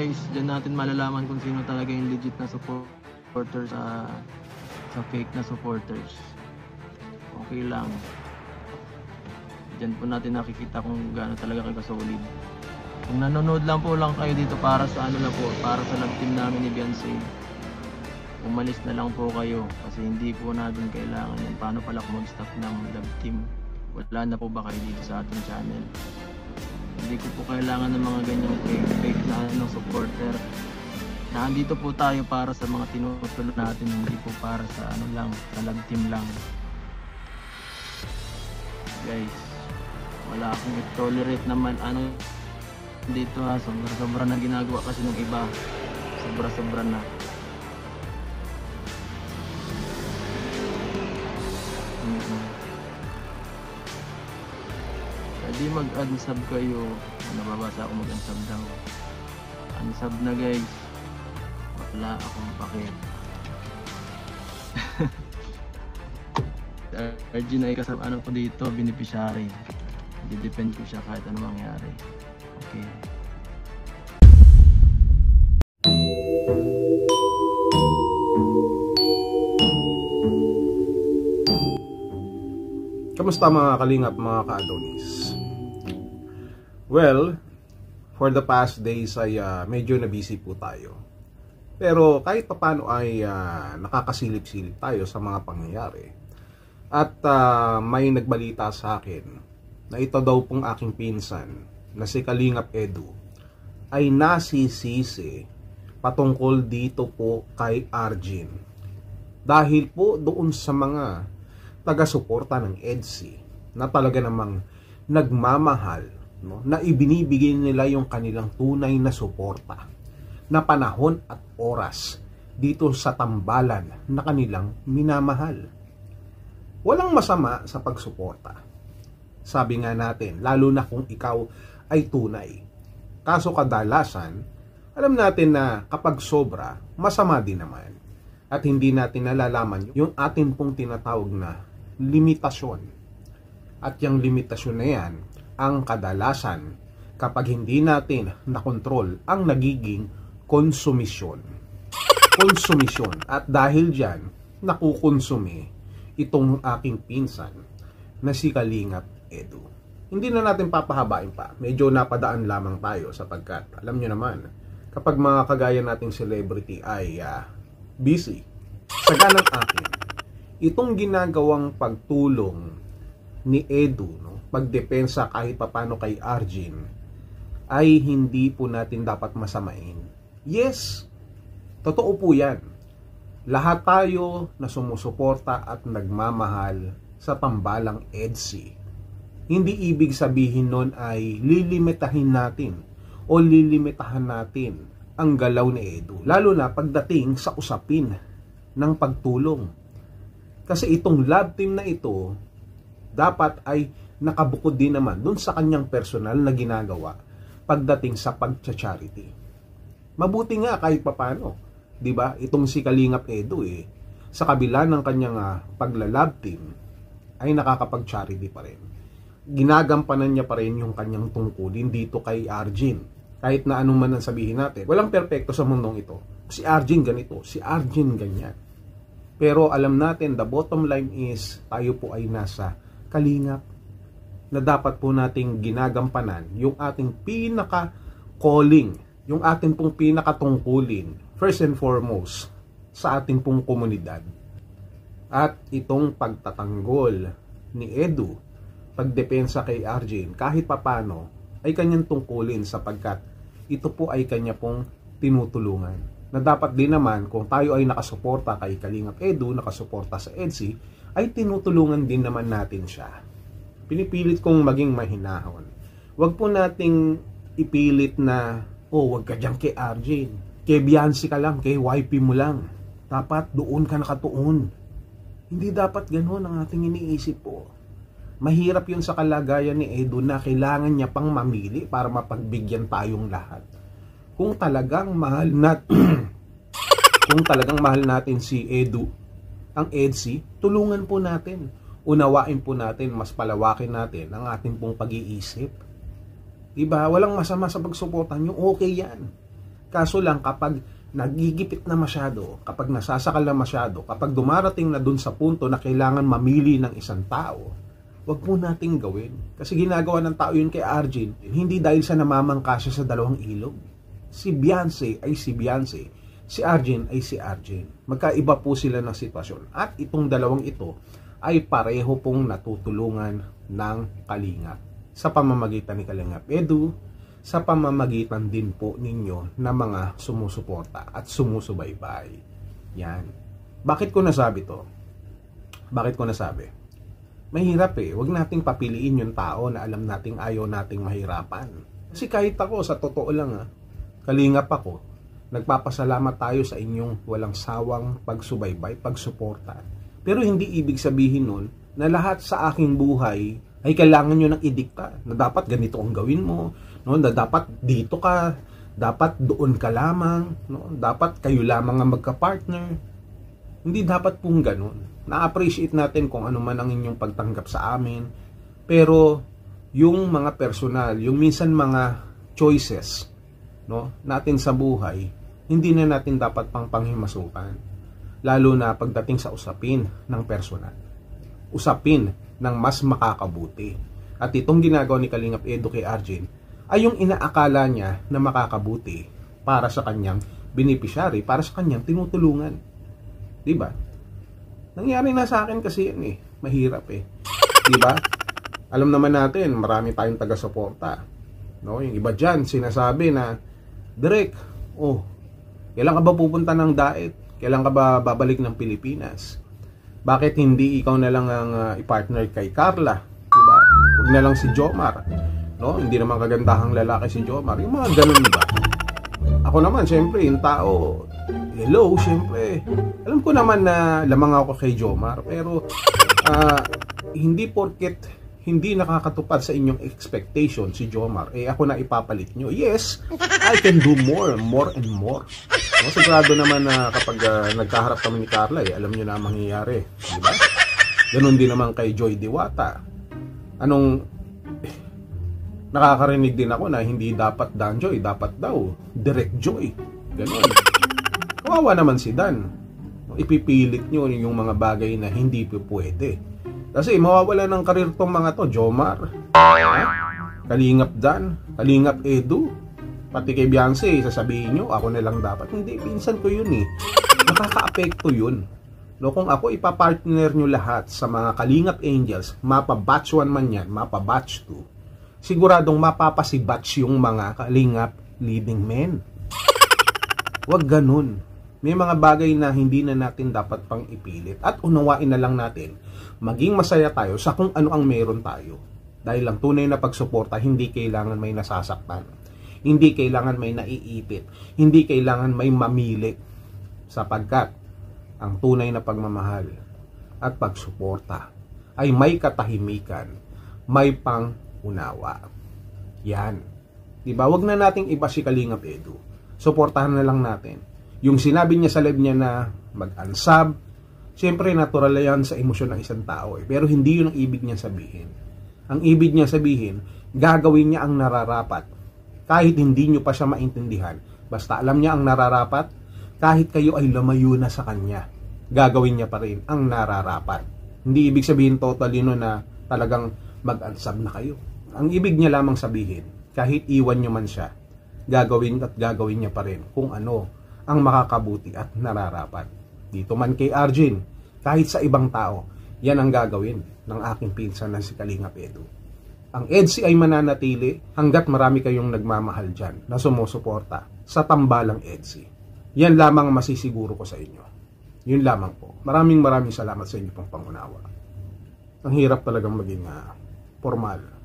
guys, dyan natin malalaman kung sino talaga yung legit na supporters sa fake na supporters. Okay lang. Dyan po natin nakikita kung gaano talaga kayo kasolid. Kung nanonood lang kayo dito para sa ano lang po, para sa love team namin ni Beyonce, umalis na lang po kayo kasi hindi po natin kailangan yan. Paano pala kung mag-stop ng love team? Wala na po ba kayo dito sa ating channel? Hindi ko po kailangan ng mga ganyang fake na ng supporter. Nandito po tayo para sa mga tinutulong natin, hindi po para sa ano lang, sa love team lang. Guys, wala akong i-tolerate naman ano dito ha, sobra na ginagawa kasi ng iba, sobra na. Pwede mag-unsub kayo, nababasa ako mag-unsub daw. Unsub na guys, wala akong pakit. Arjun ay kasama ano ko dito, beneficiary. Didepend ko siya kahit ano mangyari. Okay. Kamusta mga kalingap, mga ka-Adonis? Well, for the past days ay medyo na-busy po tayo. Pero kahit paano ay nakakasilip-silip tayo sa mga pangyayari. At may nagbalita sa akin na ito daw pong aking pinsan na si Kalingap Edu ay nasisisi patungkol dito po kay Arjun. Dahil po doon sa mga taga-suporta ng EDSI na talaga namang nagmamahal, no, na ibinibigay nila yung kanilang tunay na suporta na panahon at oras dito sa tambalan na kanilang minamahal. Walang masama sa pagsuporta. Sabi nga natin, lalo na kung ikaw ay tunay. Kaso kadalasan, alam natin na kapag sobra, masama din naman. At hindi natin nalalaman yung atin pong tinatawag na limitasyon. At yung limitasyon na yan, ang kadalasan kapag hindi natin nakontrol ang nagiging konsumisyon. Konsumisyon. At dahil dyan, nakukonsumi itong aking pinsan na si Kalingap Edu. Hindi na natin papahabain pa. Medyo napadaan lamang tayo sapagkat alam nyo naman, kapag mga kagaya nating celebrity ay busy, sa ganang akin, itong ginagawang pagtulong ni Edu, no, pagdepensa kahit papano kay Arjun, ay hindi po natin dapat masamain. Yes, totoo po yan. Lahat tayo na sumusuporta at nagmamahal sa tambalang EDSI. Hindi ibig sabihin nun ay lilimitahin natin o lilimitahan natin ang galaw ni Edu. Lalo na pagdating sa usapin ng pagtulong. Kasi itong love team na ito, dapat ay nakabukod din naman dun sa kanyang personal na ginagawa pagdating sa pagcha-charity. Mabuti nga kahit papano, di ba? Itong si Kalingap Edu sa kabila ng kanyang pagla-love team ay nakakapag-charity pa rin. Ginagampanan niya pa rin yung kanyang tungkulin dito kay Arjun. Kahit na anong man ang sabihin natin, walang perpekto sa mundong ito. Si Arjun ganito, si Arjun ganyan. Pero alam natin, the bottom line is, tayo po ay nasa kalingap na dapat po nating ginagampanan yung ating pinaka-calling, yung ating pong pinaka-tungkulin, first and foremost, sa ating pong komunidad. At itong pagtatanggol ni Edu, pagdepensa kay Arjun, kahit papano, ay kanyang tungkulin sapagkat ito po ay kanya pong tinutulungan. Na dapat din naman, kung tayo ay nakasuporta kay Kalingap Edu, nakasuporta sa EDSI, ay tinutulungan din naman natin siya. Pinipilit kong maging mahinahon. Huwag po nating ipilit na, huwag ka dyan kay Arjun. Kay Beyonce ka lang, kay YP mo lang. Dapat doon ka nakatuon. Hindi dapat ganoon ang ating iniisip po. Mahirap yun sa kalagayan ni Edu na kailangan niya pang mamili para mapagbigyan tayong lahat. Kung talagang mahal natin si Edu, ang EDSI, tulungan po natin. Unawain po natin, mas palawakin natin ang ating pong pag-iisip. Diba? Walang masama sa pagsuporta nyo, okay yan. Kaso lang kapag nagigipit na masyado, kapag nasasakal na masyado, kapag dumarating na dun sa punto na kailangan mamili ng isang tao, wag mo nating gawin. Kasi ginagawa ng tao yun kay Arjen, hindi dahil sa namamangka siya sa dalawang ilog. Si Beyonce ay si Beyonce, si Arjen ay si Arjen. Magkaiba po sila ng sitwasyon. At itong dalawang ito ay pareho pong natutulungan ng Kalingap sa pamamagitan ni Kalingap Edu, sa pamamagitan din po ninyo na mga sumusuporta at sumusubaybay. Yan. Bakit ko nasabi to? Bakit ko nasabi? Mahirap eh. Huwag nating papiliin yung tao na alam nating ayaw nating mahirapan. Kasi kahit ako, sa totoo lang Kalingap ako, nagpapasalamat tayo sa inyong walang sawang pagsubaybay, pagsuporta. Pero hindi ibig sabihin nun na lahat sa aking buhay ay kailangan nyo ng idikta na dapat ganito ang gawin mo, no? Na dapat dito ka, dapat doon ka lamang, no? Dapat kayo lamang ang magka-partner. Hindi dapat pong ganun. Na-appreciate natin kung ano man ang inyong pagtanggap sa amin, pero yung mga personal, yung minsan mga choices, no, natin sa buhay, hindi na natin dapat pang panghimasukan. Lalo na pagdating sa usapin ng personal. Usapin ng mas makakabuti. At itong ginagawa ni Kalingap Edu kay Arjen ay yung inaakala niya na makakabuti para sa kanyang beneficiary, para sa kanyang tinutulungan. Diba? Nangyari na sa akin kasi yan mahirap diba? Alam naman natin, marami tayong taga-suporta. No? Yung iba dyan, sinasabi na, Direk, kailan ka ba pupunta ng daet? Kailan ka ba babalik ng Pilipinas? Bakit hindi ikaw na lang ang i-partner kay Carla? Diba? Huwag na lang si Jomar. No? Hindi naman kagandahang lalaki si Jomar. Yung mga ganun ba? Ako naman, syempre, yung tao, hello, syempre. Alam ko naman na lamang ako kay Jomar. Pero, hindi porket hindi nakakatupad sa inyong expectation si Jomar, ako na ipapalit nyo. Yes, I can do more and more. No, sigurado naman na kapag nagkaharap kami ni Carla, alam nyo na ang mangyayari. Diba? Ganon din naman kay Joy Diwata. Nakakarinig din ako na hindi dapat Dan Joy, dapat daw Direct Joy. Ganon. Kawawa naman si Dan. Ipipilit nyo yung mga bagay na hindi pwede. Kasi mawawala ng karir tong mga to, Jomar, Kalingap Dan, Kalingap Edu, pati kay Beyonce, sasabihin nyo, ako na lang dapat. Hindi, pinsan ko yun Nakaka-apekto yun. No, kung ako ipapartner nyo lahat sa mga Kalingap Angels, mapa batch 1 man yan, mapa batch 2, siguradong mapapasibatch yung mga Kalingap leading men. Huwag ganun. May mga bagay na hindi na natin dapat pang ipilit. At unawain na lang natin, maging masaya tayo sa kung ano ang meron tayo. Dahil ang tunay na pagsuporta, hindi kailangan may nasasaktan. Hindi kailangan may naiipit. Hindi kailangan may mamili. Sapagkat ang tunay na pagmamahal at pagsuporta ay may katahimikan, may pang-unawa. Yan. Diba? Huwag na nating iba si Kalingap Edu. Suportahan na lang natin. Yung sinabi niya sa live niya na mag-unsub, siyempre natural yan sa emosyon ng isang tao pero hindi yun ang ibig niya sabihin. Ang ibig niya sabihin, gagawin niya ang nararapat kahit hindi niyo pa siya maintindihan. Basta alam niya ang nararapat, kahit kayo ay lumayo na sa kanya, gagawin niya pa rin ang nararapat. Hindi ibig sabihin totally no na talagang mag-unsub na kayo. Ang ibig niya lamang sabihin, kahit iwan niyo man siya, gagawin niya pa rin kung ano ang makakabuti at nararapat. Dito man kay Arjen, kahit sa ibang tao, yan ang gagawin ng aking pinsan na si Kalingap Edu. Ang EDSI ay mananatili hanggat marami kayong nagmamahal dyan na sumusuporta sa tambalang EDSI. Yan lamang masisiguro ko sa inyo. Yun lamang po. Maraming salamat sa inyo pong pangunawa. Ang hirap talagang maging formal.